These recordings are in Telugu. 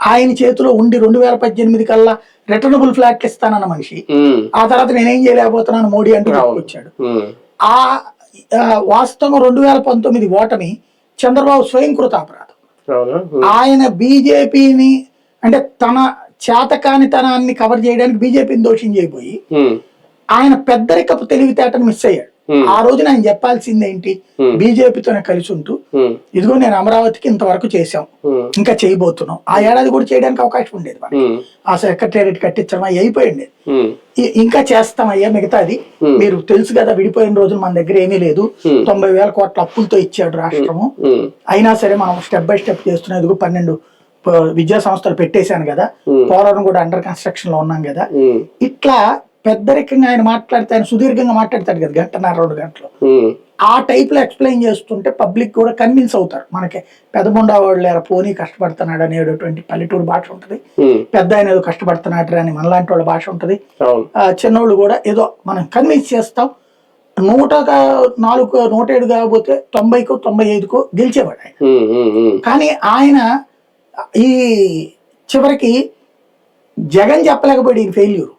ఆయన చేతిలో ఉండి 2018 కల్లా రిటర్నబుల్ ఫ్లాట్లు ఇస్తానన్న మనిషి ఆ తర్వాత నేనేం చేయలేకపోతున్నాను మోడీ అంటూ వచ్చాడు. ఆ వాస్తవం 2019 ఓటమి చంద్రబాబు స్వయంకృత అపరాధం. ఆయన బీజేపీని అంటే తన చేతకానితనాన్ని కవర్ చేయడానికి బీజేపీని దోషం చేయబోయి ఆయన పెద్దరికపు తెలివితేటను మిస్ అయ్యాడు. ఆ రోజున ఆయన చెప్పాల్సిందేంటి, బీజేపీతోనే కలిసి ఉంటూ ఇదిగో నేను అమరావతికి ఇంతవరకు చేశాం, ఇంకా చేయబోతున్నాం. ఆ ఏడాది కూడా చేయడానికి అవకాశం ఉండేది మనకి. ఆ సెక్రటేరియట్ కట్టించడం అయిపోయింది. ఇంకా చేస్తామయ్యా మిగతాది, మీరు తెలుసు కదా విడిపోయిన రోజులు మన దగ్గర ఏమీ లేదు, 90,000 కోట్ల అప్పులతో ఇచ్చాడు రాష్ట్రము, అయినా సరే మనం స్టెప్ బై స్టెప్ చేస్తున్నాం, ఇదిగో 12 విద్యా సంస్థలు పెట్టేశాను కదా, పోలవరం కూడా అండర్ కన్స్ట్రక్షన్ లో ఉన్నాం కదా. ఇట్లా పెద్దరికంగా ఆయన మాట్లాడితే, ఆయన సుదీర్ఘంగా మాట్లాడతాడు కదా, 1.5-2 గంటలు. ఆ టైప్ లో ఎక్స్ప్లెయిన్ చేస్తుంటే పబ్లిక్ కూడా కన్విన్స్ అవుతారు. మనకి పెద్దముండా వాళ్ళు లేరా పోనీ కష్టపడుతున్నాడు అనేటువంటి పల్లెటూరు భాష ఉంటది, పెద్ద ఆయన ఏదో కష్టపడుతున్నాడు అని మనలాంటి వాళ్ళ భాష ఉంటది, చిన్నోళ్ళు కూడా ఏదో మనం కన్విన్స్ చేస్తాం. 104 107 కాకపోతే 90కో 95కో గెలిచేవాడు ఆయన. కానీ ఆయన ఈ చివరికి జగన్ చెప్పలేకపోయాడు ఈయన ఫెయిల్యూర్.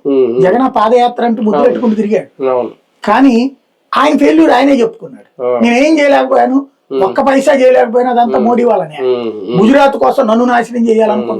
జగన్ ఆ పాదయాత్ర అంటూ ముద్దు పెట్టుకుంటూ తిరిగాడు, కానీ ఆయన ఫెయిల్యూర్ ఆయనే చెప్పుకున్నాడు. నేనేం చేయలేకపోయాను, ఒక్క పైసా చేయలేకపోయినా అదంతా మోడీ వాళ్ళనే. గుజరాత్ కోసం నన్ను నాశనం చేయాలనుకున్నాను.